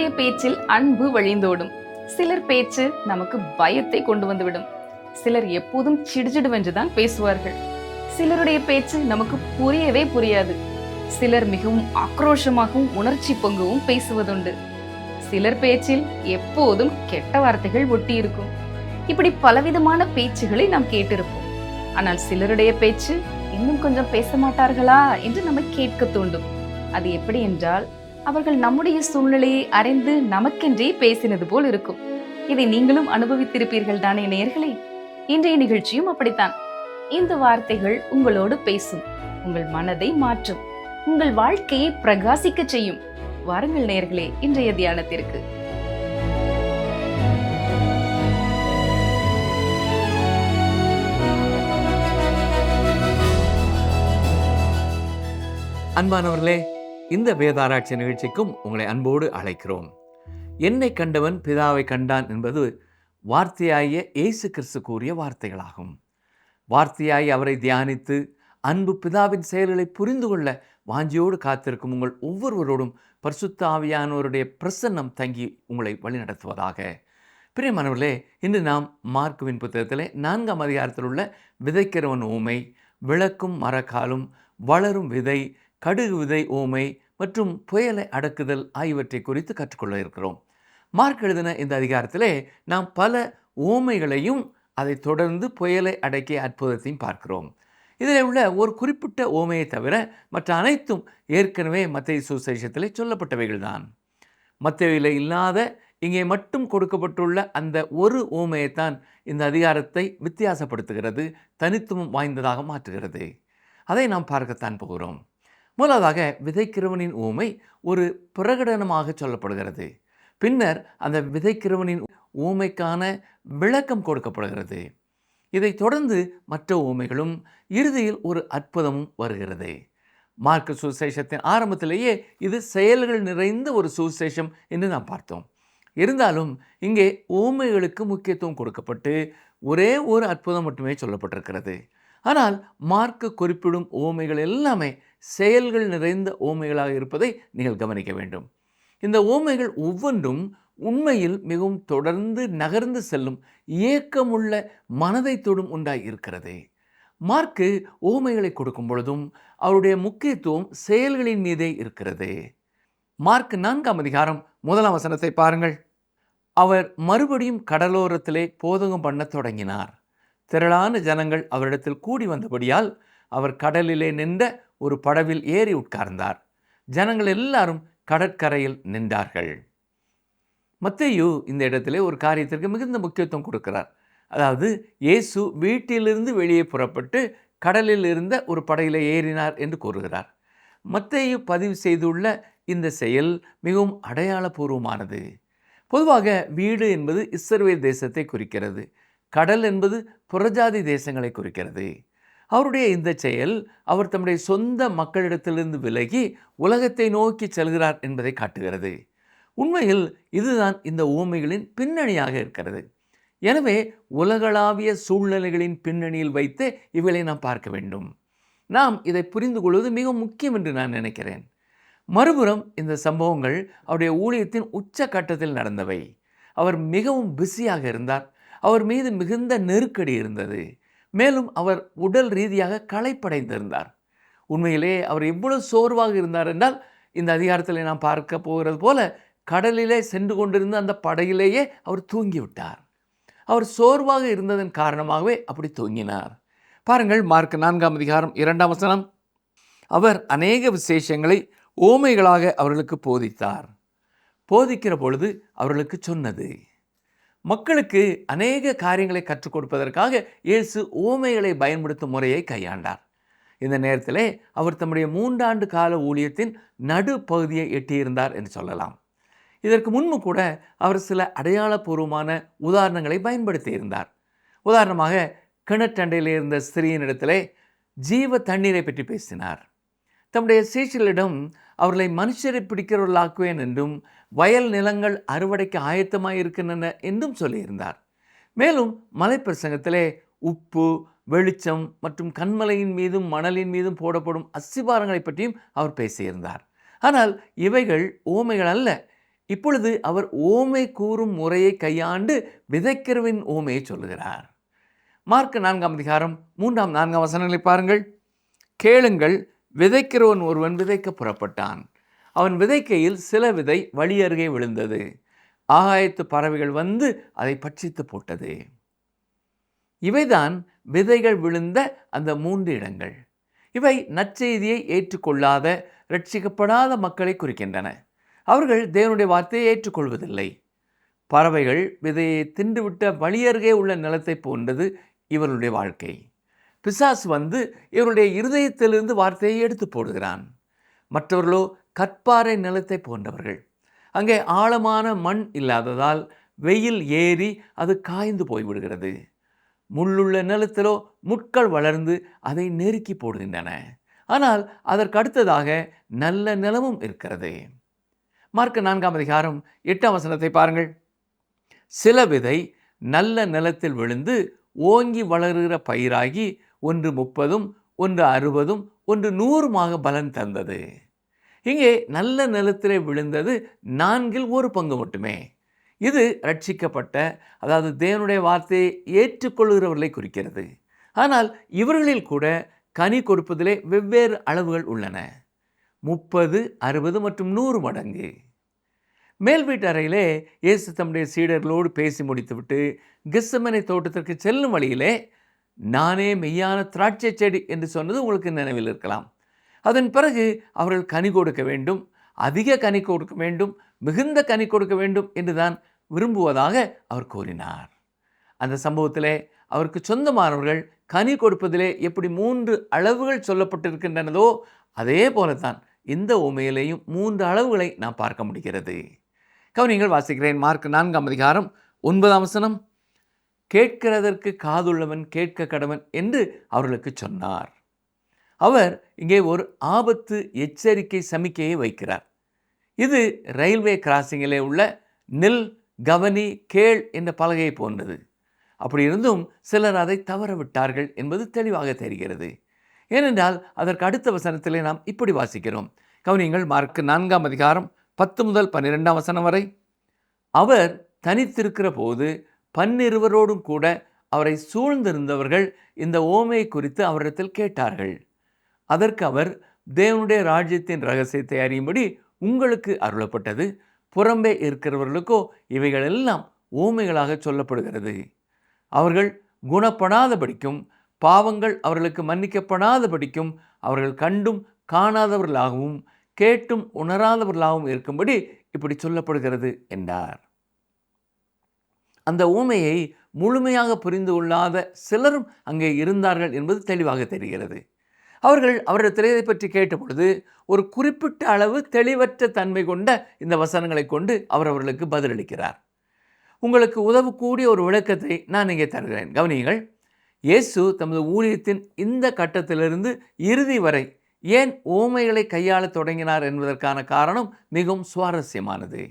சிலருடைய பேச்சில் அன்பு வழிந்தோடும். சிலர் பேச்சு நமக்கு பயத்தை கொண்டு வந்துவிடும். சிலர் எப்போதும் சிடுசிடுவென்றுதான் பேசுவார்கள். சிலருடைய பேச்சு நமக்கு புரியவே புரியாது. சிலர் மிகவும் ஆக்ரோஷமாகவும் உணர்ச்சி பொங்கவும் பேசுவதுண்டு. சிலர் பேச்சில் எப்போதும் கெட்ட வார்த்தைகள் ஒட்டி இருக்கும். இப்படி பலவிதமான பேச்சுகளை நாம் கேட்டிருப்போம். ஆனால் சிலருடைய பேச்சு இன்னும் கொஞ்சம் பேச மாட்டார்களா என்று நம்மை கேட்க தூண்டும். அது எப்படி என்றால், அவர்கள் நம்முடைய சூழ்நிலையை அறிந்து நமக்கென்றே பேசினது போல் இருக்கும். இதை நீங்களும் அனுபவித்திருப்பீர்கள் தானே நேயர்களே? இன்றைய நிகழ்ச்சியும் அப்படித்தான். இந்த வார்த்தைகள் உங்களோடு பேசும், உங்கள் மனதை மாற்றும், உங்கள் வாழ்க்கையை பிரகாசிக்க செய்யும். வாருங்கள் நேயர்களே, இன்றைய தியானத்திற்கு. அன்பானவர்களே, இந்த வேதாராய்ச்சி நிகழ்ச்சிக்கும் உங்களை அன்போடு அழைக்கிறோம். என்னை கண்டவன் பிதாவை கண்டான் என்பது வார்த்தையாகிய இயேசு கிறிஸ்து கூறிய வார்த்தைகளாகும். வார்த்தையாய் அவரை தியானித்து அன்பு பிதாவின் செயல்களை புரிந்து கொள்ள வாஞ்சியோடு காத்திருக்கும் உங்கள் ஒவ்வொருவரோடும் பரிசுத்த ஆவியானவருடைய பிரசன்னம் தங்கி உங்களை வழிநடத்துவதாக. பிரியமானவர்களே, இன்று நாம் மார்க்குவின் புத்தகத்திலே 4ஆம் அதிகாரத்தில் உள்ள விதைக்கிறவன் ஊமை, விளக்கும் மரக்காலும், வளரும் விதை, கடுகு விதை ஊமை மற்றும் புயலை அடக்குதல் ஆகியவற்றை குறித்து கற்றுக்கொள்ள இருக்கிறோம். மார்க் எழுதின இந்த அதிகாரத்திலே நாம் பல ஊமைகளையும் அதை தொடர்ந்து புயலை அடக்கிய அற்புதத்தையும் பார்க்கிறோம். இதில் உள்ள ஒரு குறிப்பிட்ட ஊமையை தவிர மற்ற அனைத்தும் ஏற்கனவே மத்தேயு சுவிசேஷத்திலே சொல்லப்பட்டவைகள் தான். மத்தேயுவிலே இல்லாத இங்கே மட்டும் கொடுக்கப்பட்டுள்ள அந்த ஒரு ஊமையைத்தான் இந்த அதிகாரத்தை வித்தியாசப்படுத்துகிறது, தனித்துவம் வாய்ந்ததாக மாற்றுகிறது. அதை நாம் பார்க்கத்தான் போகிறோம். முதலாவதாக விதைக்கிறவனின் ஊமை ஒரு பிரகடனமாக சொல்லப்படுகிறது. பின்னர் அந்த விதைக்கிறவனின் ஊமைக்கான விளக்கம் கொடுக்கப்படுகிறது. இதை தொடர்ந்து மற்ற ஊமைகளும், இறுதியில் ஒரு அற்புதமும் வருகிறது. மார்க்கு சுவிசேஷத்தின் ஆரம்பத்திலேயே இது செயல்கள் நிறைந்த ஒரு சுவிசேஷம் என்று நாம் பார்த்தோம். இருந்தாலும் இங்கே ஊமைகளுக்கு முக்கியத்துவம் கொடுக்கப்பட்டு ஒரே ஒரு அற்புதம் மட்டுமே சொல்லப்பட்டிருக்கிறது. ஆனால் மார்க்கு குறிப்பிடும் ஊமைகள் எல்லாமே செயல்கள் நிறைந்த ஊமைகளாக இருப்பதை நீங்கள் கவனிக்க வேண்டும். இந்த ஊமைகள் ஒவ்வொன்றும் உண்மையில் மிகவும் தொடர்ந்து நகர்ந்து செல்லும் ஏக்கமுள்ள மனதை தொடும் உண்டாய் இருக்கிறது. மார்க்கு ஊமைகளை கொடுக்கும் பொழுதும் அவருடைய முக்கியத்துவம் செயல்களின் மீதே இருக்கிறது. மார்க் 4ஆம் அதிகாரம் 1ஆம் வசனத்தை பாருங்கள். அவர் மறுபடியும் கடலோரத்திலே போதகம் பண்ண தொடங்கினார். திரளான ஜனங்கள் அவரிடத்தில் கூடி வந்தபடியால் அவர் கடலிலே நின்ற ஒரு படவில் ஏறி உட்கார்ந்தார். ஜனங்கள் எல்லாரும் கடற்கரையில் நின்றார்கள். மத்தேயு இந்த இடத்திலே ஒரு காரியத்திற்கு மிகுந்த முக்கியத்துவம் கொடுக்கிறார். அதாவது இயேசு வீட்டிலிருந்து வெளியே புறப்பட்டு கடலில் இருந்த ஒரு படகிலே ஏறினார் என்று கூறுகிறார். மத்தேயு பதிவு செய்துள்ள இந்த செயல் மிகவும் அடையாளபூர்வமானது. பொதுவாக வீடு என்பது இஸ்ரவேல் தேசத்தை குறிக்கிறது. கடல் என்பது புறஜாதி தேசங்களை குறிக்கிறது. அவருடைய இந்த செயல் அவர் தம்முடைய சொந்த மக்களிடத்திலிருந்து விலகி உலகத்தை நோக்கி செல்கிறார் என்பதை காட்டுகிறது. உண்மையில் இதுதான் இந்த ஊமைகளின் பின்னணியாக இருக்கிறது. எனவே உலகளாவிய சூழ்நிலைகளின் பின்னணியில் வைத்து இவைகளை நாம் பார்க்க வேண்டும். நாம் இதை புரிந்து கொள்வது மிக முக்கியம் என்று நான் நினைக்கிறேன். மறுபுறம் இந்த சம்பவங்கள் அவருடைய ஊழியத்தின் உச்சகட்டத்தில் நடந்தவை. அவர் மிகவும் பிஸியாக இருந்தார். அவர் மீது மிகுந்த நெருக்கடி இருந்தது. மேலும் அவர் உடல் ரீதியாக களைப்படைந்திருந்தார். உண்மையிலே அவர் எவ்வளவு சோர்வாக இருந்தார் என்றால், இந்த அதிகாரத்தில் நாம் பார்க்க போகிறது போல கடலிலே சென்று கொண்டிருந்த அந்த படகிலேயே அவர் தூங்கிவிட்டார். அவர் சோர்வாக இருந்ததன் காரணமாகவே அப்படி தூங்கினார். பாருங்கள், மார்க் 4ஆம் அதிகாரம் 2ஆம் வசனம். அவர் அநேக விசேஷங்களை ஓமைகளாக அவர்களுக்கு போதித்தார். போதிக்கிற பொழுது அவர்களுக்கு சொன்னது. மக்களுக்கு அநேக காரியங்களை கற்றுக் கொடுப்பதற்காக இயேசு ஓமைகளை பயன்படுத்தும் முறையை கையாண்டார். இந்த நேரத்திலே அவர் தம்முடைய 3 ஆண்டு கால ஊழியத்தின் நடுப்பகுதியை எட்டியிருந்தார் என்று சொல்லலாம். இதற்கு முன்பு கூட அவர் சில அடையாளபூர்வமான உதாரணங்களை பயன்படுத்தி இருந்தார். உதாரணமாக, கிணற்றண்டையில் இருந்த ஸ்திரீயினிடத்திலே ஜீவ தண்ணீரை பற்றி பேசினார். தம்முடைய சீஷர்களிடம் அவர்களை மனுஷரை பிடிக்கிறவர்களாக்குவேன் என்றும் வயல் நிலங்கள் அறுவடைக்கு ஆயத்தமாக இருக்கின்றன என்றும் சொல்லியிருந்தார். மேலும் மலைப்பிரசங்கத்திலே உப்பு, வெளிச்சம் மற்றும் கண்மலையின் மீதும் மணலின் மீதும் போடப்படும் அஸ்திபாரங்களை பற்றியும் அவர் பேசியிருந்தார். ஆனால் இவைகள் உவமைகள் அல்ல. இப்பொழுது அவர் ஓமை கூறும் முறையை கையாண்டு விதைக்கிறவன் ஓமையை சொல்லுகிறார். மார்க் 4 அதிகாரம் 3-4 வசனங்களை பாருங்கள். கேளுங்கள், விதைக்கிறவன் ஒருவன் விதைக்க புறப்பட்டான். அவன் விதைக்கையில் சில விதை வழி அருகே விழுந்தது. ஆகாயத்து பறவைகள் வந்து அதை பட்சித்து போட்டது. இவைதான் விதைகள் விழுந்த அந்த 3 இடங்கள். இவை நற்செய்தியை ஏற்றுக்கொள்ளாத, ரட்சிக்கப்படாத மக்களை குறிக்கின்றன. அவர்கள் தேவனுடைய வார்த்தையை ஏற்றுக்கொள்வதில்லை. பறவைகள் விதையை தின்றுவிட்ட வழியருகே உள்ள நிலத்தை போன்றது இவர்களுடைய வாழ்க்கை. பிசாசு வந்து இவருடைய இருதயத்திலிருந்து வார்த்தையை எடுத்து போடுகிறான். மற்றவர்களோ கற்பாறை நிலத்தை போன்றவர்கள். அங்கே ஆழமான மண் இல்லாததால் வெயில் ஏறி அது காய்ந்து போய்விடுகிறது. முள்ளுள்ள நிலத்திலோ முட்கள் வளர்ந்து அதை நெருக்கி போடுகின்றன. ஆனால் அதற்கு அடுத்ததாக நல்ல நிலமும் இருக்கிறது. மார்க் 4 அதிகாரம் 8 வசனத்தை பாருங்கள். சில விதை நல்ல நிலத்தில் விழுந்து ஓங்கி வளருகிற பயிராகி ஒன்று 30, ஒன்று 60, ஒன்று 100 பலன் தந்தது. இங்கே நல்ல நிலத்திலே விழுந்தது 1/4 மட்டுமே. இது ரட்சிக்கப்பட்ட, அதாவது தேவனுடைய வார்த்தையை ஏற்றுக்கொள்கிறவர்களை குறிக்கிறது. ஆனால் இவர்களில் கூட கனி கொடுப்பதிலே வெவ்வேறு அளவுகள் உள்ளன. 30, 60 மற்றும் 100 மடங்கு. மேல் வீட்டு அறையிலே இயேசு தம்முடைய சீடர்களோடு பேசி முடித்துவிட்டு கெத்செமனே தோட்டத்திற்கு செல்லும் வழியிலே, நானே மெய்யான திராட்சை செடி என்று சொன்னது உங்களுக்கு நினைவில் இருக்கலாம். அதன் பிறகு அவர்கள் கனி கொடுக்க வேண்டும், அதிக கனி கொடுக்க வேண்டும், மிகுந்த கனி கொடுக்க வேண்டும் என்றுதான் விரும்புவதாக அவர் கூறினார். அந்த சம்பவத்திலே அவருக்கு சொந்தமானவர்கள் கனி கொடுப்பதிலே எப்படி 3 அளவுகள் சொல்லப்பட்டிருக்கின்றனதோ அதே போலத்தான் இந்த உமையிலேயும் 3 அளவுகளை நாம் பார்க்க முடிகிறது. கவனிங்கள், வாசிக்கிறேன். மார்க் 4 அதிகாரம் 9 வசனம். கேட்கிறதற்கு காதுள்ளவன் கேட்க கடவன் என்று அவர்களுக்கு சொன்னார். அவர் இங்கே ஒரு ஆபத்து எச்சரிக்கை சமிக்கையை வைக்கிறார். இது ரயில்வே கிராசிங்கிலே உள்ள நில், கவனி, கேள் என்ற பலகையை போன்றது. அப்படி இருந்தும் சிலர் அதை தவற விட்டார்கள் என்பது தெளிவாக தெரிகிறது. ஏனென்றால் அதற்கு அடுத்த வசனத்திலே நாம் இப்படி வாசிக்கிறோம். கவனிங்கள், மார்க் 4 அதிகாரம் 10 முதல் 12 வசனம் வரை. அவர் தனித்திருக்கிற போது 12 கூட அவரை சூழ்ந்திருந்தவர்கள் இந்த ஓமையை குறித்து அவரிடத்தில் கேட்டார்கள். அதற்கு அவர், தேவனுடைய ராஜ்யத்தின் ரகசியத்தை அறியும்படி உங்களுக்கு அருளப்பட்டது, புறம்பே இருக்கிறவர்களுக்கோ இவைகள் எல்லாம் ஓமைகளாக சொல்லப்படுகிறது. அவர்கள் குணப்படாதபடிக்கும் பாவங்கள் அவர்களுக்கு மன்னிக்கப்படாதபடிக்கும் அவர்கள் கண்டும் காணாதவர்களாகவும் கேட்டும் உணராதவர்களாகவும் இருக்கும்படி இப்படி சொல்லப்படுகிறது என்றார். அந்த ஊமையை முழுமையாக புரிந்து கொள்ளாத சிலரும் அங்கே இருந்தார்கள் என்பது தெளிவாக தெரிகிறது. அவர்கள் அவரிடத்தில் இதை பற்றி கேட்டபொழுது ஒரு குறிப்பிட்ட அளவு தெளிவற்ற தன்மை கொண்ட இந்த வசனங்களை கொண்டு அவர் அவர்களுக்கு பதிலளிக்கிறார். உங்களுக்கு உதவக்கூடிய ஒரு விளக்கத்தை நான் இங்கே தருகிறேன். கவனியுங்கள். இயேசு தமது ஊழியத்தின் இந்த கட்டத்திலிருந்து இறுதி வரை ஏன் ஓமைகளை கையாள தொடங்கினார் என்பதற்கான காரணம் மிகவும் சுவாரஸ்யமானது.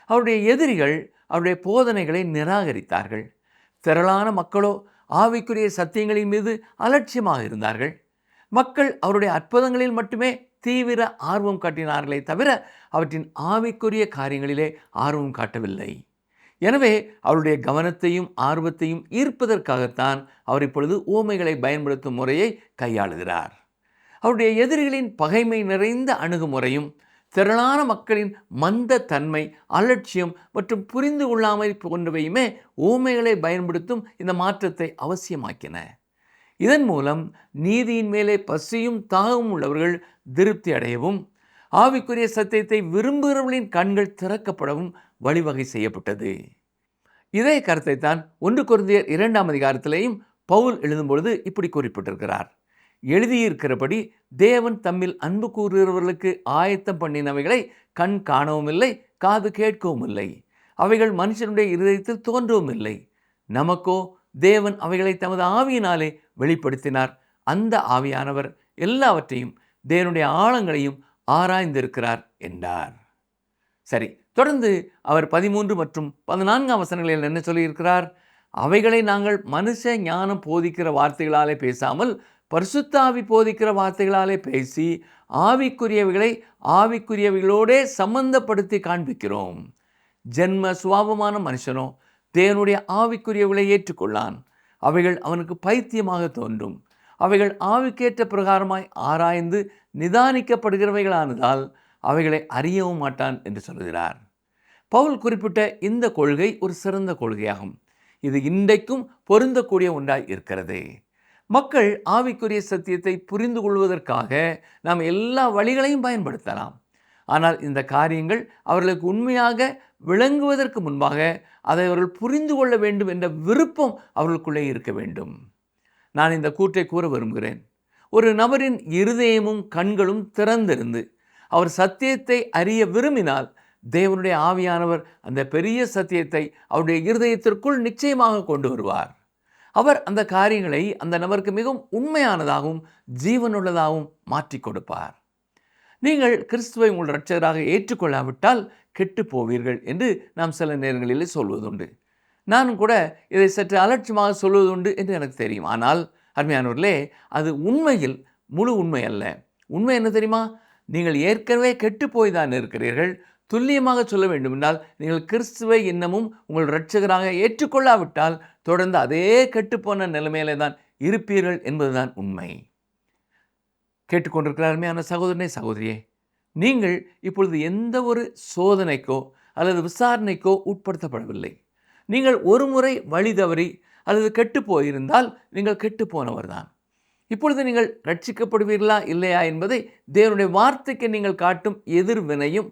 அவருடைய எதிரிகள் அவருடைய போதனைகளை நிராகரித்தார்கள். திரளான மக்களோ ஆவிக்குரிய சத்தியங்களின் மீது அலட்சியமாக இருந்தார்கள். மக்கள் அவருடைய அற்புதங்களில் மட்டுமே தீவிர ஆர்வம் காட்டினார்களே தவிர அவற்றின் ஆவிக்குரிய காரியங்களிலே ஆர்வம் காட்டவில்லை. எனவே அவருடைய கவனத்தையும் ஆர்வத்தையும் ஈர்ப்பதற்காகத்தான் அவர் இப்பொழுது ஊமைகளை பயன்படுத்தும் முறையை கையாளுகிறார். அவருடைய எதிரிகளின் பகைமை நிறைந்த அணுகுமுறையும் திரளான மக்களின் மந்த தன்மை, அலட்சியம் மற்றும் புரிந்து கொள்ளாமை போன்றவையுமே ஊமைகளை பயன்படுத்தும் இந்த மாற்றத்தை அவசியமாக்கின. இதன் மூலம் நீதியின் மேலே பசியும் தாகமும் உள்ளவர்கள் திருப்தி அடையவும், ஆவிக்குரிய சத்தியத்தை விரும்புகிறவர்களின் கண்கள் திறக்கப்படவும் வழிவகை செய்யப்பட்டது. இதே கருத்தை தான் 1 கொரிந்தியர் 2 அதிகாரத்திலேயும் பவுல் எழுதும்பொழுது இப்படி குறிப்பிட்டிருக்கிறார். எழுதியிருக்கிறபடி தேவன் தம்மில் அன்பு கூறுகிறவர்களுக்கு ஆயத்தம் பண்ணினவைகளை கண் காணவும் இல்லை, காது கேட்கவும் இல்லை, அவைகள் மனுஷனுடைய இருதயத்தில் தோன்றவும் இல்லை. நமக்கோ தேவன் அவைகளை தமது ஆவியினாலே வெளிப்படுத்தினார். அந்த ஆவியானவர் எல்லாவற்றையும் தேவனுடைய ஆழங்களையும் ஆராய்ந்திருக்கிறார் என்றார். சரி, தொடர்ந்து அவர் 13 மற்றும் 14 வசனங்களில் என்ன சொல்லியிருக்கிறார்? அவைகளை நாங்கள் மனுஷ ஞானம் போதிக்கிற வார்த்தைகளாலே பேசாமல் பரிசுத்த ஆவி போதிக்கிற வார்த்தைகளாலே பேசி ஆவிக்குரியவைகளை ஆவிக்குரியவைகளோடே சம்பந்தப்படுத்தி காண்பிக்கிறோம். ஜென்ம சுபாவமான மனுஷனோ தேவனுடைய ஆவிக்குரியவைகளை ஏற்றுக்கொள்ளான். அவைகள் அவனுக்கு பைத்தியமாக தோன்றும். அவைகள் ஆவிக்கேற்ற பிரகாரமாய் ஆராய்ந்து நிதானிக்கப்படுகிறவைகளானதால் அவைகளை அறியவும் மாட்டான் என்று சொல்கிறார். பவுல் குறிப்பிட்ட இந்த கொள்கை ஒரு சிறந்த கொள்கையாகும். இது இன்றைக்கும் பொருந்தக்கூடிய ஒன்றாய் இருக்கிறது. மக்கள் ஆவிக்குரிய சத்தியத்தை புரிந்து கொள்வதற்காக நாம் எல்லா வழிகளையும் பயன்படுத்தலாம். ஆனால் இந்த காரியங்கள் அவர்களுக்கு உண்மையாக விளங்குவதற்கு முன்பாக அதை அவர்கள் புரிந்து கொள்ள வேண்டும் என்ற விருப்பம் அவர்களுக்குள்ளே இருக்க வேண்டும். நான் இந்த கூற்றை கூற விரும்புகிறேன். ஒரு நபரின் இருதயமும் கண்களும் திறந்திருந்து அவர் சத்தியத்தை அறிய விரும்பினால் தேவனுடைய ஆவியானவர் அந்த பெரிய சத்தியத்தை அவருடைய இருதயத்திற்குள் நிச்சயமாக கொண்டு வருவார். அவர் அந்த காரியங்களை அந்த நபருக்கு மிகவும் உண்மையானதாகவும் ஜீவனுள்ளதாகவும் மாற்றி கொடுப்பார். நீங்கள் கிறிஸ்துவை உங்கள் இரட்சகராக ஏற்றுக்கொள்ளாவிட்டால் கெட்டு போவீர்கள் என்று நாம் சில நேரங்களில் சொல்வதுண்டு. நானும் கூட இதை சற்று அலட்சியமாக சொல்வதுண்டு என்று எனக்கு தெரியும். ஆனால் அருமையானவர்களே, அது உண்மையில் முழு உண்மை அல்ல. உண்மை என்ன தெரியுமா? நீங்கள் ஏற்கனவே கெட்டு போய் தான் இருக்கிறீர்கள். துல்லியமாக சொல்ல வேண்டுமென்றால் நீங்கள் கிறிஸ்துவை இன்னமும் உங்கள் இரட்சகராக ஏற்றுக்கொள்ளாவிட்டால் தொடர்ந்து அதே கெட்டுப்போன நிலைமையிலே தான் இருப்பீர்கள் என்பதுதான் உண்மை. கேட்டுக்கொண்டிருக்கிற அருமையான சகோதரனே, சகோதரியே, நீங்கள் இப்பொழுது எந்த ஒரு சோதனைக்கோ அல்லது விசாரணைக்கோ உட்படுத்தப்படவில்லை. நீங்கள் ஒரு முறை வழி தவறி அல்லது கெட்டு போயிருந்தால் நீங்கள் கெட்டு போனவர் தான். இப்பொழுது நீங்கள் ரட்சிக்கப்படுவீர்களா இல்லையா என்பதை தேவனுடைய வார்த்தைக்கு நீங்கள் காட்டும் எதிர்வினையும்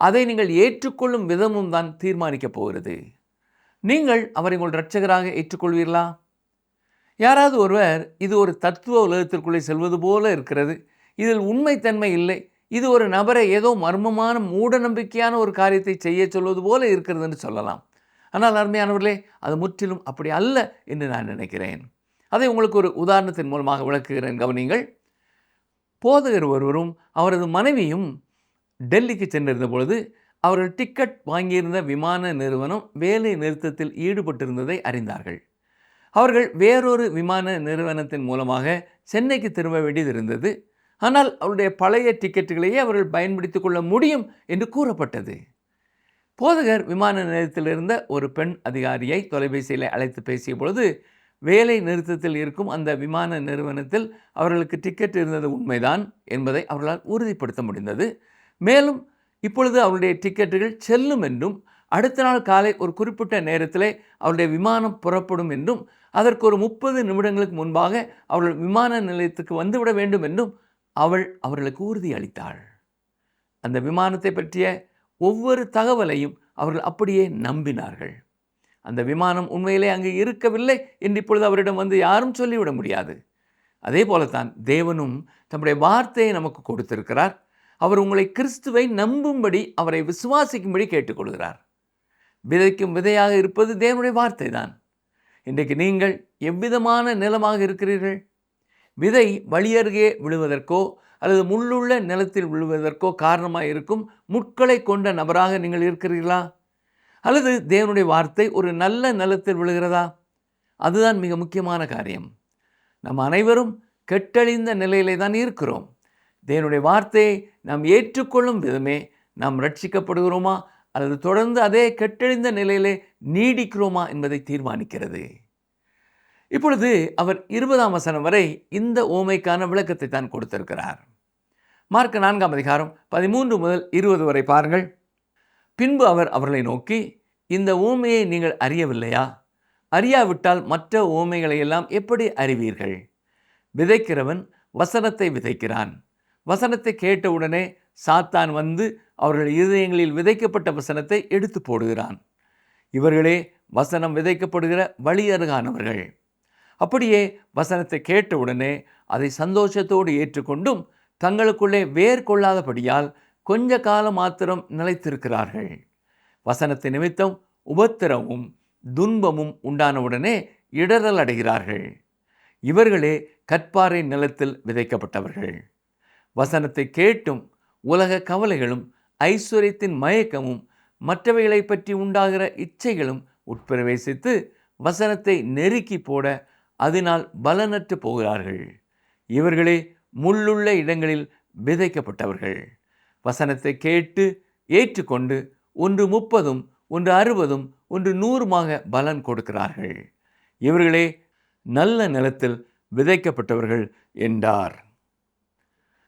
அதை நீங்கள் ஏற்றுக்கொள்ளும் விதமும் தான் தீர்மானிக்கப் போகிறது. நீங்கள் அவரை உங்கள் இரட்சகராக ஏற்றுக்கொள்வீர்களா? யாராவது ஒருவர் இது ஒரு தத்துவ உலகத்திற்குள்ளே செல்வது போல இருக்கிறது, இதில் உண்மைத்தன்மை இல்லை, இது ஒரு நபரை ஏதோ மர்மமான மூட நம்பிக்கையான ஒரு காரியத்தை செய்ய சொல்வது போல இருக்கிறது என்று சொல்லலாம். ஆனால் அருமையானவர்களே, அது முற்றிலும் அப்படி அல்ல என்று நான் நினைக்கிறேன். அதை உங்களுக்கு ஒரு உதாரணத்தின் மூலமாக விளக்குகிறேன், கவனிங்கள். போதகர் ஒருவரும் அவரது மனைவியும் டெல்லிக்கு சென்றிருந்த பொழுது அவர்கள் டிக்கெட் வாங்கியிருந்த விமான நிறுவனம் வேலை நிறுத்தத்தில் ஈடுபட்டிருந்ததை அறிந்தார்கள். அவர்கள் வேறொரு விமான நிறுவனத்தின் மூலமாக சென்னைக்கு திரும்ப வேண்டியது இருந்தது. ஆனால் அவருடைய பழைய டிக்கெட்டுகளையே அவர்கள் பயன்படுத்திக் கொள்ள முடியும் என்று கூறப்பட்டது. போதகர் விமான நிலையத்தில் இருந்த ஒரு பெண் அதிகாரியை தொலைபேசியில் அழைத்து பேசிய பொழுது வேலை நிறுத்தத்தில் இருக்கும் அந்த விமான நிறுவனத்தில் அவர்களுக்கு டிக்கெட் இருந்தது உண்மைதான் என்பதை அவர்களால் உறுதிப்படுத்த முடிந்தது. மேலும் இப்பொழுது அவருடைய டிக்கெட்டுகள் செல்லும் என்றும் அடுத்த நாள் காலை ஒரு குறிப்பிட்ட நேரத்திலே அவருடைய விமானம் புறப்படும் என்றும் அதற்கு ஒரு 30 நிமிடங்களுக்கு முன்பாக அவர்கள் விமான நிலையத்துக்கு வந்துவிட வேண்டும் என்றும் அவர்களுக்கு உறுதியளித்தாள். அந்த விமானத்தை பற்றிய ஒவ்வொரு தகவலையும் அவர்கள் அப்படியே நம்பினார்கள். அந்த விமானம் உண்மையிலே அங்கு இருக்கவில்லை என்று இப்பொழுது அவரிடம் வந்து யாரும் சொல்லிவிட முடியாது. அதே போலத்தான் தேவனும் தம்முடைய வார்த்தையை நமக்கு கொடுத்திருக்கிறார். அவர் உங்களை கிறிஸ்துவை நம்பும்படி அவரை விசுவாசிக்கும்படி கேட்டுக்கொள்கிறார். விதைக்கும் விதையாக இருப்பது தேவனுடைய வார்த்தை தான். இன்றைக்கு நீங்கள் எவ்விதமான நிலமாக இருக்கிறீர்கள்? விதை வழியருகே விழுவதற்கோ அல்லது முள்ளுள்ள நிலத்தில் விழுவதற்கோ காரணமாக இருக்கும் முட்களை கொண்ட நபராக நீங்கள் இருக்கிறீர்களா? அல்லது தேவனுடைய வார்த்தை ஒரு நல்ல நிலத்தில் விழுகிறதா? அதுதான் மிக முக்கியமான காரியம். நம் அனைவரும் கெட்டழிந்த நிலையிலே தான் இருக்கிறோம். தேவனுடைய வார்த்தையை நாம் ஏற்றுக்கொள்ளும் விதமே நாம் ரட்சிக்கப்படுகிறோமா அல்லது தொடர்ந்து அதே கெட்டழிந்த நிலையிலே நீடிக்கிறோமா என்பதை தீர்மானிக்கிறது. இப்பொழுது அவர் 20ஆம் வசனம் வரை இந்த ஓமைக்கான விளக்கத்தை தான் கொடுத்திருக்கிறார். மார்க் 4ஆம் அதிகாரம் 13 முதல் 20 வரை பாருங்கள். பின்பு அவர் அவர்களை நோக்கி, இந்த ஓமையை நீங்கள் அறியவில்லையா? அறியாவிட்டால் மற்ற ஓமைகளை எல்லாம் எப்படி அறிவீர்கள்? விதைக்கிறவன் வசனத்தை விதைக்கிறான். வசனத்தை கேட்டவுடனே சாத்தான் வந்து அவர்கள் இருதயங்களில் விதைக்கப்பட்ட வசனத்தை எடுத்து போடுகிறான். இவர்களே வசனம் விதைக்கப்படுகிற வழியருகானவர்கள். அப்படியே வசனத்தை கேட்டவுடனே அதை சந்தோஷத்தோடு ஏற்றுக்கொண்டும் தங்களுக்குள்ளே வேர் கொள்ளாதபடியால் கொஞ்ச காலம் மாத்திரம் நிலைத்திருக்கிறார்கள். வசனத்தை நிமித்தம் உபத்திரமும் துன்பமும் உண்டானவுடனே இடறல் அடைகிறார்கள். இவர்களே கற்பாறை நிலத்தில் விதைக்கப்பட்டவர்கள். வசனத்தை கேட்டும் உலக கவலைகளும் ஐஸ்வர்யத்தின் மயக்கமும் மற்றவைகளை பற்றி உண்டாகிற இச்சைகளும் உட்பிரவேசித்து வசனத்தை நெருக்கி போட அதனால் பலனற்று போகிறார்கள். இவர்களே முள்ளுள்ள இடங்களில் விதைக்கப்பட்டவர்கள். வசனத்தை கேட்டு ஏற்றுக்கொண்டு 1 30, 1 60, 1 100 பலன் கொடுக்கிறார்கள். இவர்களே நல்ல நிலத்தில் விதைக்கப்பட்டவர்கள் என்றார்.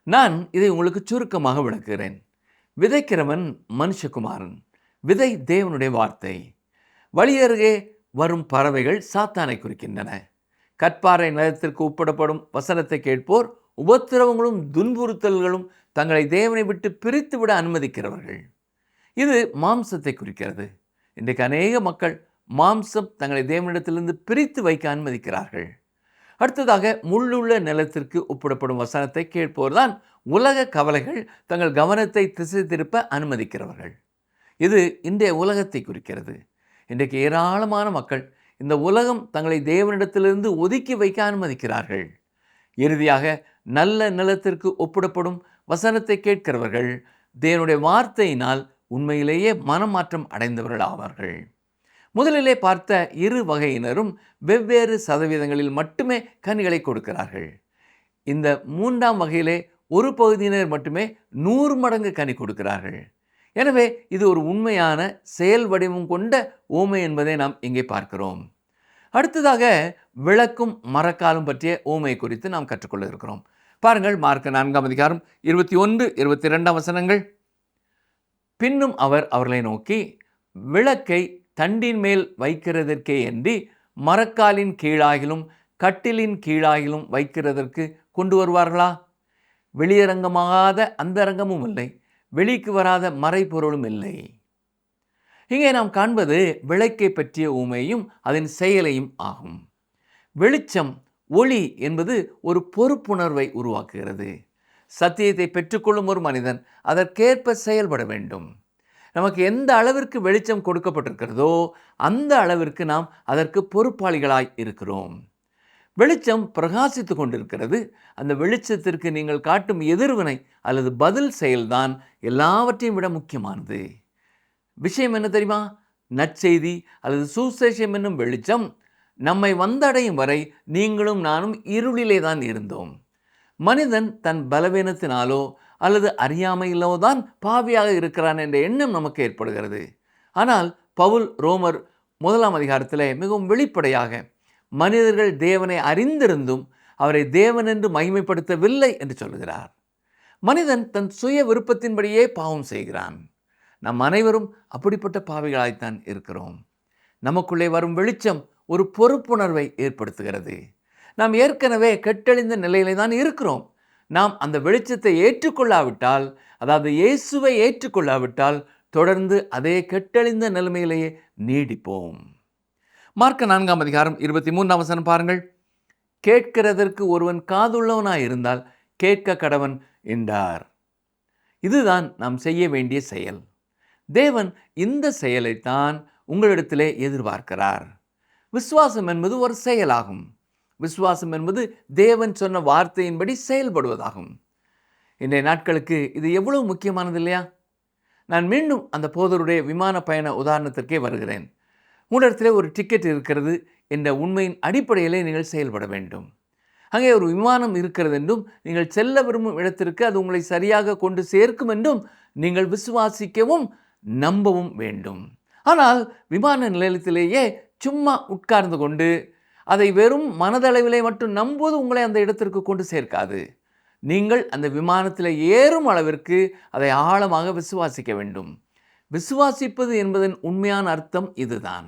நான் இதை உங்களுக்கு சுருக்கமாக விளக்குகிறேன். விதைக்கிறவன் மனுஷகுமாரன், விதை தேவனுடைய வார்த்தை. வழியருகே வரும் பறவைகள் சாத்தானை குறிக்கின்றன. கற்பாறை நிலத்திற்கு உட்படப்படும் வசனத்தை கேட்போர் உபத்திரவங்களும் துன்புறுத்தல்களும் தங்களை தேவனை விட்டு பிரித்து விட அனுமதிக்கிறவர்கள். இது மாம்சத்தை குறிக்கிறது. இன்றைக்கு அநேக மக்கள் மாம்சம் தங்களை தேவனிடத்திலிருந்து பிரித்து வைக்க அனுமதிக்கிறார்கள். அடுத்ததாக முள்ளுள்ள நிலத்திற்கு ஒப்பிடப்படும் வசனத்தை கேட்போர்தான் உலக கவலைகள் தங்கள் கவனத்தை திசை திருப்ப அனுமதிக்கிறவர்கள். இது இன்றைய உலகத்தை குறிக்கிறது. இன்றைக்கு ஏராளமான மக்கள் இந்த உலகம் தங்களை தேவனிடத்திலிருந்து ஒதுக்கி வைக்க அனுமதிக்கிறார்கள். இறுதியாக நல்ல நிலத்திற்கு ஒப்பிடப்படும் வசனத்தை கேட்கிறவர்கள் தேவனுடைய வார்த்தையினால் உண்மையிலேயே மனமாற்றம் அடைந்தவர்கள் ஆவார்கள். முதலிலே பார்த்த இரு வகையினரும் வெவ்வேறு சதவீதங்களில் மட்டுமே கனிகளை கொடுக்கிறார்கள். இந்த 3ஆம் வகையிலே ஒரு பகுதியினர் மட்டுமே 100 மடங்கு கனி கொடுக்கிறார்கள். எனவே இது ஒரு உண்மையான செயல் வடிவம் கொண்ட ஓமை என்பதை நாம் இங்கே பார்க்கிறோம். அடுத்ததாக விளக்கும் மரக்காலும் பற்றிய ஓமை குறித்து நாம் கற்றுக்கொள்ள இருக்கிறோம். பாருங்கள், மார்க் 4ஆம் அதிகாரம் 21, 22 வசனங்கள். பின்னும் அவர் அவர்களை நோக்கி, விளக்கை தண்டின் மேல் வைக்கிறதற்கே அன்றி மரக்காலின் கீழாகிலும் கட்டிலின் கீழாகிலும் வைக்கிறதற்கு கொண்டு வருவார்களா? வெளியரங்கமாகாத அந்தரங்கமும் இல்லை, வெளிக்கு வராத மறைபொருளும் இல்லை. இங்கே நாம் காண்பது விளக்கை பற்றிய ஊமையும் அதன் செயலையும் ஆகும். வெளிச்சம், ஒளி என்பது ஒரு பொறுப்புணர்வை உருவாக்குகிறது. சத்தியத்தை பெற்றுக்கொள்ளும் ஒரு மனிதன் அதற்கேற்ப செயல்பட வேண்டும். நமக்கு எந்த அளவிற்கு வெளிச்சம் கொடுக்கப்பட்டிருக்கிறதோ அந்த அளவிற்கு நாம் அதற்கு பொறுப்பாளிகளாய் இருக்கிறோம். வெளிச்சம் பிரகாசித்து கொண்டிருக்கிறது. அந்த வெளிச்சத்திற்கு நீங்கள் காட்டும் எதிர்வினை அல்லது பதில் செயல்தான் எல்லாவற்றையும் விட முக்கியமானது. விஷயம் என்ன தெரியுமா? நற்செய்தி அல்லது சுசேஷம் என்னும் வெளிச்சம் நம்மை வந்தடையும் வரை நீங்களும் நானும் இருளிலே தான் இருந்தோம். மனிதன் தன் பலவீனத்தினாலோ அல்லது அறியாமையிலோ தான் பாவியாக இருக்கிறான் என்ற எண்ணம் நமக்கு ஏற்படுகிறது. ஆனால் பவுல் ரோமர் 1ஆம் அதிகாரத்தில் மிகவும் வெளிப்படையாக மனிதர்கள் தேவனை அறிந்திருந்தும் அவரை தேவன் என்று மகிமைப்படுத்தவில்லை என்று சொல்கிறார். மனிதன் தன் சுய விருப்பத்தின்படியே பாவம் செய்கிறான். நம் அனைவரும் அப்படிப்பட்ட பாவிகளாய்த்தான் இருக்கிறோம். நமக்குள்ளே வரும் வெளிச்சம் ஒரு பொறுப்புணர்வை ஏற்படுத்துகிறது. நாம் ஏற்கனவே கெட்டழிந்த நிலையிலே தான் இருக்கிறோம். நாம் அந்த வெளிச்சத்தை ஏற்றுக்கொள்ளாவிட்டால், அதாவது இயேசுவை ஏற்றுக்கொள்ளாவிட்டால் தொடர்ந்து அதே கெட்டழிந்த நிலைமையிலேயே நீடிப்போம். மார்க் 4ஆம் அதிகாரம் 23ஆம் வசனம் பாருங்கள். கேட்கிறதற்கு ஒருவன் காதுள்ளவனாய் இருந்தால் கேட்க கடவன் என்றார். இதுதான் நாம் செய்ய வேண்டிய செயல். தேவன் இந்த செயலைத்தான் உங்களிடத்திலே எதிர்பார்க்கிறார். விசுவாசம் என்பது ஒரு செயலாகும். விசுவாசம் என்பது தேவன் சொன்ன வார்த்தையின்படி செயல்படுவதாகும். இன்றைய நாட்களுக்கு இது எவ்வளவு முக்கியமானது இல்லையா? நான் மீண்டும் அந்த போதருடைய விமான பயண உதாரணத்திற்கே வருகிறேன். உங்களிடத்திலே ஒரு டிக்கெட் இருக்கிறது என்ற உண்மையின் அடிப்படையிலே நீங்கள் செயல்பட வேண்டும். அங்கே ஒரு விமானம் இருக்கிறது என்றும் நீங்கள் செல்ல விரும்பும் இடத்திற்கு அது உங்களை சரியாக கொண்டு சேர்க்கும் என்றும் நீங்கள் விசுவாசிக்கவும் நம்பவும் வேண்டும். ஆனால் விமான நிலையத்திலேயே சும்மா உட்கார்ந்து கொண்டு அதை வெறும் மனதளவிலே மட்டும் நம்புவது உங்களை அந்த இடத்திற்கு கொண்டு சேர்க்காது. நீங்கள் அந்த விமானத்தில் ஏறும் அளவிற்கு அதை ஆழமாக விசுவாசிக்க வேண்டும். விசுவாசிப்பது என்பதன் உண்மையான அர்த்தம் இதுதான்.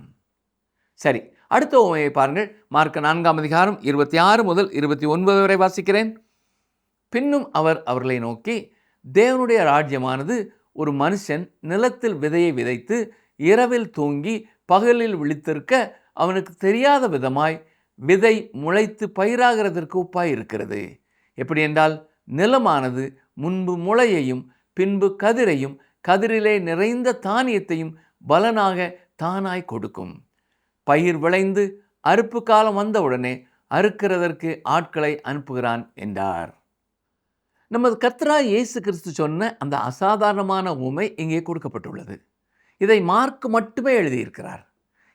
சரி, அடுத்த உவமையை பாருங்கள். மார்க் 4ஆம் அதிகாரம் 26 முதல் 29 வரை வாசிக்கிறேன். பின்னும் அவர் அவர்களை நோக்கி, தேவனுடைய ராஜ்யமானது ஒரு மனுஷன் நிலத்தில் விதையை விதைத்து இரவில் தூங்கி பகலில் விழித்திருக்க அவனுக்கு தெரியாத விதமாய் விதை முளைத்து பயிராகிறதற்கு ஒப்பாய் இருக்கிறது. எப்படி என்றால், நிலமானது முன்பு முளையையும் பின்பு கதிரையும் கதிரிலே நிறைந்த தானியத்தையும் பலனாக தானாய் கொடுக்கும். பயிர் விளைந்து அறுப்பு காலம் வந்தவுடனே அறுக்கிறதற்கு ஆட்களை அனுப்புகிறான் என்றார். நமது கர்த்தராகிய இயேசு கிறிஸ்து சொன்ன அந்த அசாதாரணமான உவமை இங்கே கொடுக்கப்பட்டுள்ளது. இதை மார்க் மட்டுமே எழுதியிருக்கிறார்.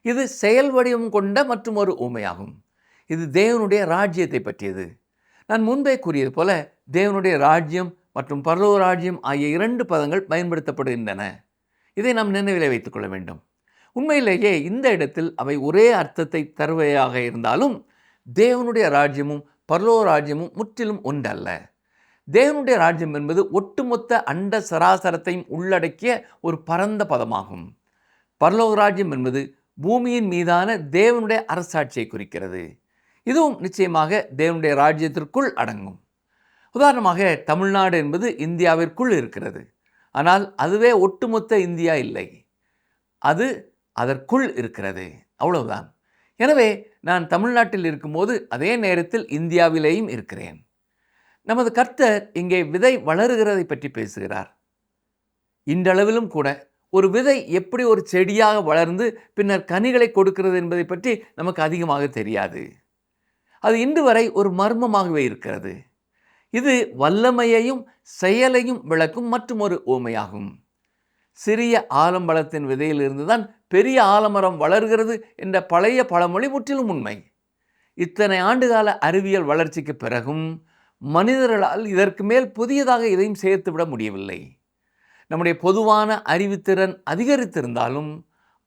இது செயல் வடிவம் கொண்ட மற்றும் ஒரு உவமையாகும். இது தேவனுடைய ராஜ்யத்தை பற்றியது. நான் முன்பே கூறியது போல தேவனுடைய ராஜ்யம் மற்றும் பரலோக ராஜ்யம் ஆகிய 2 பதங்கள் பயன்படுத்தப்படுகின்றன. இதை நாம் நினைவிலே வைத்துக் கொள்ள வேண்டும். உண்மையிலேயே இந்த இடத்தில் அவை ஒரே அர்த்தத்தை தருவையாக இருந்தாலும் தேவனுடைய ராஜ்யமும் பரலோக ராஜ்யமும் முற்றிலும் ஒன்றல்ல. தேவனுடைய ராஜ்யம் என்பது ஒட்டுமொத்த அண்ட சராசரத்தையும் உள்ளடக்கிய ஒரு பரந்த பதமாகும். பரலோக ராஜ்யம் என்பது பூமியின் மீதான தேவனுடைய அரசாட்சியை குறிக்கிறது. இதுவும் நிச்சயமாக தேவனுடைய ராஜ்யத்திற்குள் அடங்கும். உதாரணமாக தமிழ்நாடு என்பது இந்தியாவிற்குள் இருக்கிறது. ஆனால் அதுவே ஒட்டுமொத்த இந்தியா இல்லை, அது அதற்குள் இருக்கிறது, அவ்வளவுதான். எனவே நான் தமிழ்நாட்டில் இருக்கும்போது அதே நேரத்தில் இந்தியாவிலேயும் இருக்கிறேன். நமது கர்த்தர் இங்கே விதை வளருகிறதை பற்றி பேசுகிறார். இன்றளவிலும் கூட ஒரு விதை எப்படி ஒரு செடியாக வளர்ந்து பின்னர் கனிகளை கொடுக்கிறது என்பதை பற்றி நமக்கு அதிகமாக தெரியாது. அது இன்று வரை ஒரு மர்மமாகவே இருக்கிறது. இது வல்லமையையும் செயலையும் விளக்கும் மற்றும் ஒரு உவமையாகும். சிறிய ஆலம்பழத்தின் விதையிலிருந்து தான் பெரிய ஆலமரம் வளர்கிறது என்ற பழைய பழமொழி முற்றிலும் உண்மை. இத்தனை ஆண்டுகால அறிவியல் வளர்ச்சிக்கு பிறகும் மனிதர்களால் இதற்கு மேல் புதியதாக எதையும் சேர்த்துவிட முடியவில்லை. நம்முடைய பொதுவான அறிவுத்திறன் அதிகரித்திருந்தாலும்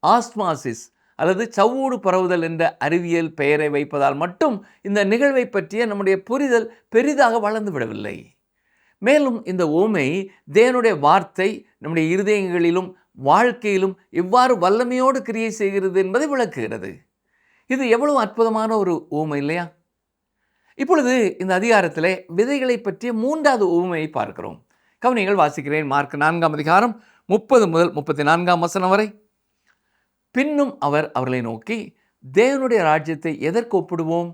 ஆஸ்மாசிஸ் அல்லது சவ்வூடு பரவுதல் என்ற அறிவியல் பெயரை வைப்பதால் மட்டும் இந்த நிகழ்வை பற்றிய நம்முடைய புரிதல் பெரிதாக வளர்ந்து விடவில்லை. மேலும் இந்த உவமை தேவனுடைய வார்த்தை நம்முடைய இருதயங்களிலும் வாழ்க்கையிலும் எவ்வாறு வல்லமையோடு கிரியை செய்கிறது என்பதை விளக்குகிறது. இது எவ்வளவு அற்புதமான ஒரு உவமை இல்லையா? இப்பொழுது இந்த அதிகாரத்திலே விதைகளை பற்றிய 3வது உவமையை பார்க்கிறோம். கவனிங்கள், வாசிக்கிறேன். மார்க் 4ஆம் அதிகாரம் 30 முதல் 34ஆம் வசனம் வரை. பின்னும் அவர் அவர்களை நோக்கி, தேவனுடைய ராஜ்யத்தை எதற்கு ஒப்பிடுவோம்?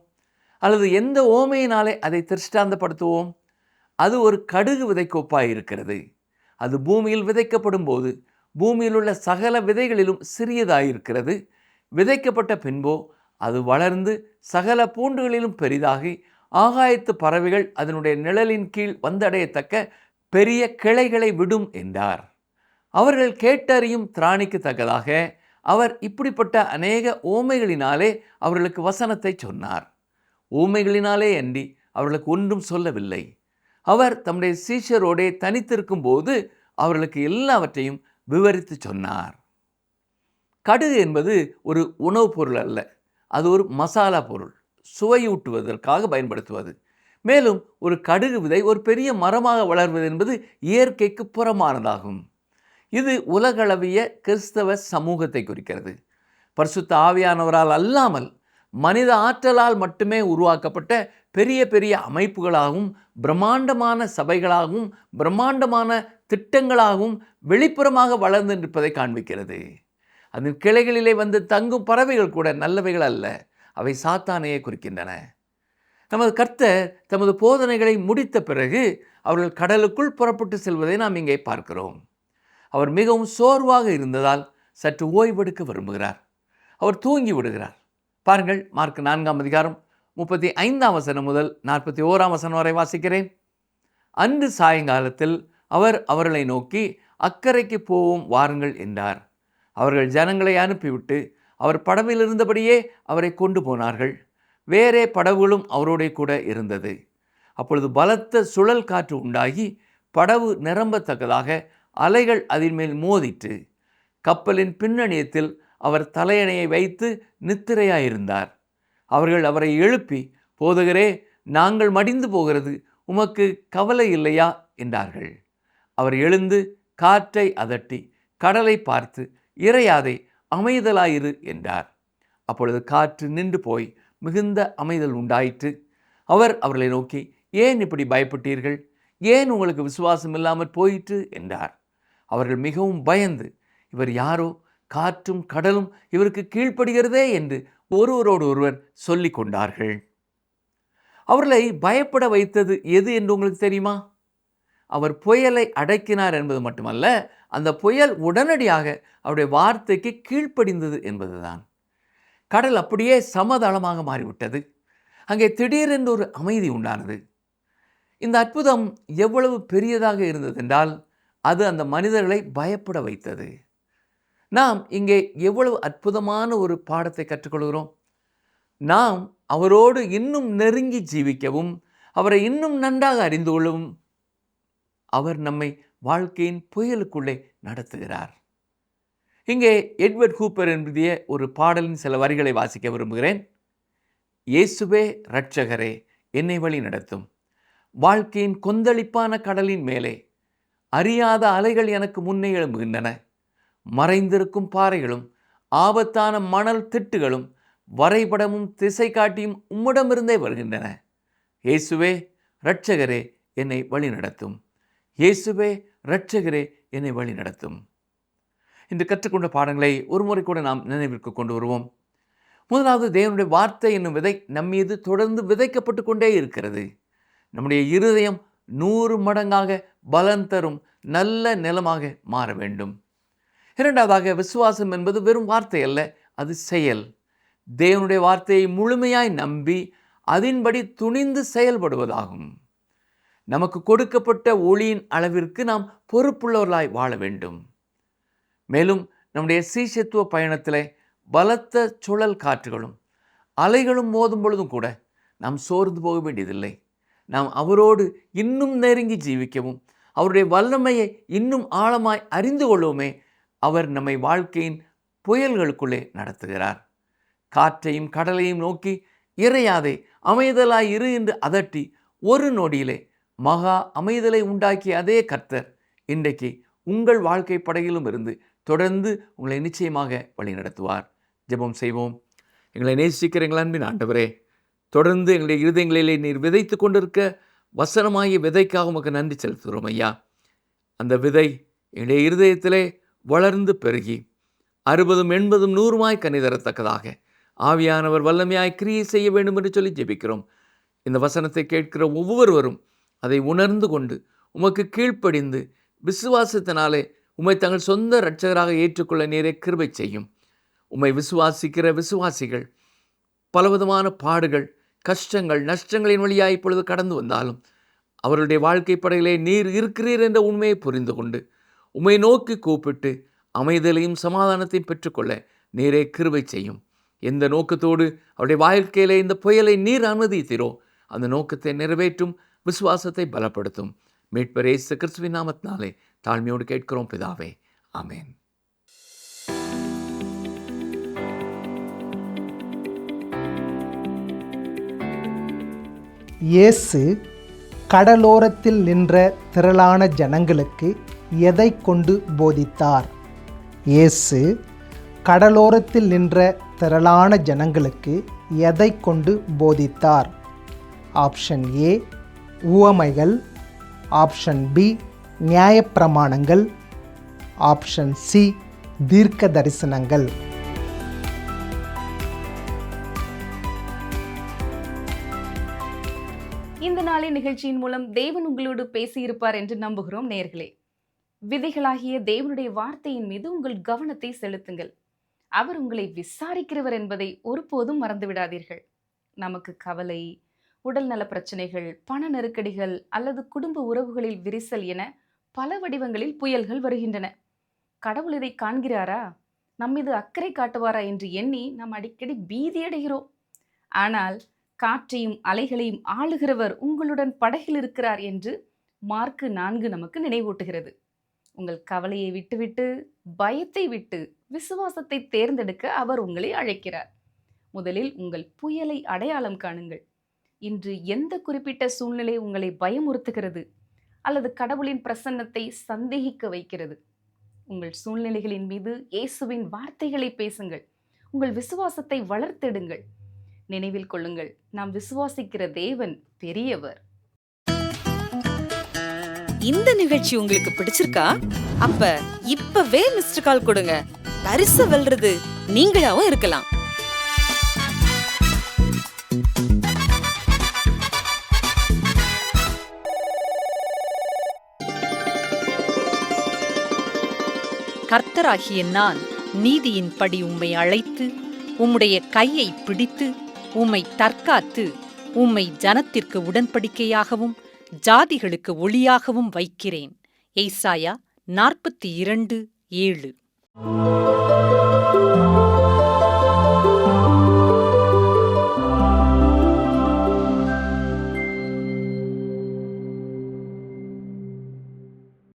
அல்லது எந்த உவமையினாலே அதை திருஷ்டாந்தப்படுத்துவோம்? அது ஒரு கடுகு விதைக்கு ஒப்பாயிருக்கிறது. அது பூமியில் விதைக்கப்படும் போது பூமியில் உள்ள சகல விதைகளிலும் சிறியதாயிருக்கிறது. விதைக்கப்பட்ட பின்போ அது வளர்ந்து சகல பூண்டுகளிலும் பெரிதாகி ஆகாயத்து பறவைகள் அதனுடைய நிழலின் கீழ் வந்தடையத்தக்க பெரிய கிளைகளை விடும் என்றார். அவர்கள் கேட்டறியும் திராணிக்கு தக்கதாக அவர் இப்படிப்பட்ட அநேக உவமைகளினாலே அவர்களுக்கு வசனத்தை சொன்னார். உவமைகளினாலே அன்றி அவர்களுக்கு ஒன்றும் சொல்லவில்லை. அவர் தம்முடைய சீஷரோடே தனித்திருக்கும் போது அவர்களுக்கு எல்லாவற்றையும் விவரித்து சொன்னார். கடுகு என்பது ஒரு உணவுப் பொருள் அல்ல, அது ஒரு மசாலா பொருள், சுவையூட்டுவதற்காக பயன்படுத்துவது. மேலும் ஒரு கடுகு விதை ஒரு பெரிய மரமாக வளர்வது என்பது இயற்கைக்கு புறமானதாகும். இது உலகளவிய கிறிஸ்தவ சமூகத்தை குறிக்கிறது. பரிசுத்த ஆவியானவரால் அல்லாமல் மனித ஆற்றலால் மட்டுமே உருவாக்கப்பட்ட பெரிய பெரிய அமைப்புகளாகவும் பிரம்மாண்டமான சபைகளாகவும் பிரம்மாண்டமான திட்டங்களாகவும் வெளிப்புறமாக வளர்ந்து நிற்பதை காண்பிக்கிறது. அதன் கிளைகளிலே வந்து தங்கும் பறவைகள் கூட நல்லவைகள் அல்ல, அவை சாத்தானையே குறிக்கின்றன. நமது கர்த்தர் தமது போதனைகளை முடித்த பிறகு அவர்கள் கடலுக்குள் புறப்பட்டு செல்வதை நாம் இங்கே பார்க்கிறோம். அவர் மிகவும் சோர்வாக இருந்ததால் சற்று ஓய்வெடுக்க விரும்புகிறார். அவர் தூங்கி விடுகிறார். பாருங்கள், மார்க் 4ஆம் அதிகாரம் 35ஆம் வசனம் முதல் 41ஆம் வசனம் வரை வாசிக்கிறேன். அன்று சாயங்காலத்தில் அவர் அவர்களை நோக்கி, அக்கரைக்கு போவோம் வாருங்கள் என்றார். அவர்கள் ஜனங்களை அனுப்பிவிட்டு அவர் படவில் இருந்தபடியே அவரை கொண்டு போனார்கள். வேறே படவுகளும் அவரோட கூட இருந்தது. அப்பொழுது பலத்த சுழல் காற்று உண்டாகி படவு நிரம்பத்தக்கதாக அலைகள் அதன் மேல் மோதிற்று. கப்பலின் பின்னணியத்தில் அவர் தலையணையை வைத்து நித்திரையாயிருந்தார். அவர்கள் அவரை எழுப்பி, போதகரே, நாங்கள் மடிந்து போகிறது, உமக்கு கவலை இல்லையா என்றார்கள். அவர் எழுந்து காற்றை அதட்டி கடலை பார்த்து, இறையாதே, அமைதலாயிரு என்றார். அப்பொழுது காற்று நின்று போய் மிகுந்த அமைதல் உண்டாயிற்று. அவர் அவர்களை நோக்கி, ஏன் இப்படி பயப்பட்டீர்கள்? ஏன் உங்களுக்கு விசுவாசம் இல்லாமல் போயிற்று என்றார். அவர்கள் மிகவும் பயந்து, இவர் யாரோ, காற்றும் கடலும் இவருக்கு கீழ்ப்படுகிறதே என்று ஒருவரோடு ஒருவர் சொல்லிக் கொண்டார்கள். அவர்களை பயப்பட வைத்தது எது என்று உங்களுக்கு தெரியுமா? அவர் புயலை அடக்கினார் என்பது மட்டுமல்ல, அந்த புயல் உடனடியாக அவருடைய வார்த்தைக்கு கீழ்ப்படிந்தது என்பதுதான். கடல் அப்படியே சமதளமாக மாறிவிட்டது. அங்கே திடீரென்று ஒரு அமைதி உண்டானது. இந்த அற்புதம் எவ்வளவு பெரியதாக இருந்தது என்றால் அது அந்த மனிதர்களை பயப்பட வைத்தது. நாம் இங்கே எவ்வளவு அற்புதமான ஒரு பாடத்தை கற்றுக்கொள்கிறோம். நாம் அவரோடு இன்னும் நெருங்கி ஜீவிக்கவும் அவரை இன்னும் நன்றாக அறிந்து கொள்ளவும் அவர் நம்மை வாழ்க்கையின் புயலுக்குள்ளே நடத்துகிறார். இங்கே எட்வர்ட் ஹூப்பர் எழுதிய ஒரு பாடலின் சில வரிகளை வாசிக்க விரும்புகிறேன். இயேசுவே இரட்சகரே, என்னை வழி நடத்தும். வாழ்க்கையின் கொந்தளிப்பான கடலின் மேலே அறியாத அலைகள் எனக்கு முன்னே எழும்புகின்றன. மறைந்திருக்கும் பாறைகளும் ஆபத்தான மணல் திட்டுகளும் வரைபடமும் திசை காட்டியும் உம்மிடமிருந்தே வருகின்றன. இயேசுவே இரட்சகரே, என்னை வழி நடத்தும். இயேசுவே இரட்சகரே, என்னை வழி நடத்தும். இன்று கற்றுக்கொண்ட பாடங்களை ஒரு முறை கூட நாம் நினைவிற்கு கொண்டு வருவோம். முதலாவது, தேவனுடைய வார்த்தை என்னும் விதை நம்மீது தொடர்ந்து விதைக்கப்பட்டு கொண்டே இருக்கிறது. நம்முடைய இருதயம் 100 மடங்காக பலன் தரும் நல்ல நிலமாக மாற வேண்டும். இரண்டாவதாக, விசுவாசம் என்பது வெறும் வார்த்தை அல்ல, அது செயல். தேவனுடைய வார்த்தையை முழுமையாய் நம்பி அதன்படி துணிந்து செயல்படுவதாகும். நமக்கு கொடுக்கப்பட்ட ஒளியின் அளவிற்கு நாம் பொறுப்புள்ளவர்களாய் வாழ வேண்டும். மேலும் நம்முடைய சீஷத்துவ பயணத்திலே பலத்த சுழல் காற்றுகளும் அலைகளும் மோதும் பொழுதும் கூட நாம் சோர்ந்து போக வேண்டியதில்லை. நாம் அவரோடு இன்னும் நெருங்கி ஜீவிக்கவும் அவருடைய வல்லமையை இன்னும் ஆழமாய் அறிந்து கொள்ளவுமே அவர் நம்மை வாழ்க்கையின் புயல்களுக்குள்ளே நடத்துகிறார். காற்றையும் கடலையும் நோக்கி இறையாதே, அமைதலாய் இரு என்று அதட்டி ஒரு நொடியிலே மகா அமைதலை உண்டாக்கிய அதே கர்த்தர் இன்றைக்கு உங்கள் வாழ்க்கை படகிலும் இருந்து தொடர்ந்து உங்களை நிச்சயமாக வழி நடத்துவார். ஜெபம் செய்வோம். எங்களை நேசிக்கிற எங்கள் அன்பின் ஆண்டவரே, தொடர்ந்து எங்களுடைய இருதயங்களிலே நீர் விதைத்து கொண்டிருக்க வசனமாகிய விதைக்காக உமக்கு நன்றி செலுத்துகிறோம் ஐயா. அந்த விதை எங்களுடைய இருதயத்திலே வளர்ந்து பெருகி 60, 80, 100 கனி தரத்தக்கதாக ஆவியானவர் வல்லமையாய் கிரியை செய்ய வேண்டும் என்று சொல்லி ஜெபிக்கிறோம். இந்த வசனத்தை கேட்கிற ஒவ்வொருவரும் அதை உணர்ந்து கொண்டு உமக்கு கீழ்ப்படிந்து விசுவாசத்தினாலே உம்மை தங்கள் சொந்த இரட்சகராக ஏற்றுக்கொள்ள நீரே கிருபை செய்யும். உம்மை விசுவாசிக்கிற விசுவாசிகள் பலவிதமான பாடுகள், கஷ்டங்கள், நஷ்டங்களின் வழியாக இப்பொழுது கடந்து வந்தாலும் அவருடைய வாழ்க்கை படையிலே நீர் இருக்கிறீர் என்ற உண்மையை புரிந்து கொண்டு உம்மை நோக்கி கூப்பிட்டு அமைதலையும் சமாதானத்தையும் பெற்றுக்கொள்ள நீரே கிருபை செய்யும். எந்த நோக்கத்தோடு அவருடைய வாழ்க்கையிலே இந்த புயலை நீர் அனுமதித்தீரோ அந்த நோக்கத்தை நிறைவேற்றும் விசுவாசத்தை பலப்படுத்தும். மீட்பர் இயேசு கிறிஸ்துவின் நாமத்தினாலே தாழ்மையோடு கேட்கிறோம் பிதாவே, ஆமென். இயேசு கடலோரத்தில் நின்ற திரளான ஜனங்களுக்கு எதை கொண்டு போதித்தார்? இயேசு கடலோரத்தில் நின்ற திரளான ஜனங்களுக்கு எதை கொண்டு போதித்தார்? ஆப்ஷன் ஏ உவமைகள், ஆப்ஷன் பி நியாயப்பிரமாணங்கள், ஆப்ஷன் சி தீர்க்க தரிசனங்கள். இந்த நாளின் நிகழ்ச்சியின் மூலம் தேவன் உங்களோடு பேசியிருப்பார் என்று நம்புகிறோம். நேயர்களே, விதைகளாகிய தேவனுடைய வார்த்தையின் மீது உங்கள் கவனத்தை செலுத்துங்கள். அவர் உங்களை விசாரிக்கிறவர் என்பதை ஒருபோதும் மறந்துவிடாதீர்கள். நமக்கு கவலை, உடல் நல பிரச்சனைகள், பண நெருக்கடிகள் அல்லது குடும்ப உறவுகளில் விரிசல் என பல வடிவங்களில் புயல்கள் வருகின்றன. கடவுள் இதை காண்கிறாரா, நம்மீது அக்கறை காட்டுவாரா என்று எண்ணி நாம் அடிக்கடி பீதியடைகிறோம். ஆனால் காற்றையும் அலைகளையும் ஆளுகிறவர் உங்களுடன் படகில் இருக்கிறார் என்று மார்க்கு 4 நமக்கு நினைவூட்டுகிறது. உங்கள் கவலையை விட்டுவிட்டு, பயத்தை விட்டு விசுவாசத்தை தேர்ந்தெடுக்க அவர் உங்களை அழைக்கிறார். முதலில் உங்கள் புயலை அடையாளம் காணுங்கள். இன்று எந்த குறிப்பிட்ட சூழ்நிலை உங்களை பயமுறுத்துகிறது அல்லது கடவுளின் பிரசன்னத்தை சந்தேகிக்க வைக்கிறது? உங்கள் சூழ்நிலைகளின் மீது இயேசுவின் வார்த்தைகளை பேசுங்கள். உங்கள் விசுவாசத்தை வளர்த்தெடுங்கள். நினைவில் கொள்ளுங்கள், நாம் விசுவாசிக்கிற தேவன் பெரியவர். இந்த நிகழ்ச்சி உங்களுக்கு பிடிச்சிருக்கா? அப்ப இப்பவே மிஸ்டர் கால் கொடுங்க. பரிசு வெல்றது நீங்களாவும் இருக்கலாம். கர்த்தராகிய நான் நீதியின்படி உம்மை அழைத்து உம்முடைய கையை பிடித்து உம்மை தற்காத்து உம்மை ஜனத்திற்கு உடன்படிக்கையாகவும் ஜாதிகளுக்கு ஒளியாகவும் வைக்கிறேன். ஏசாயா 42:7.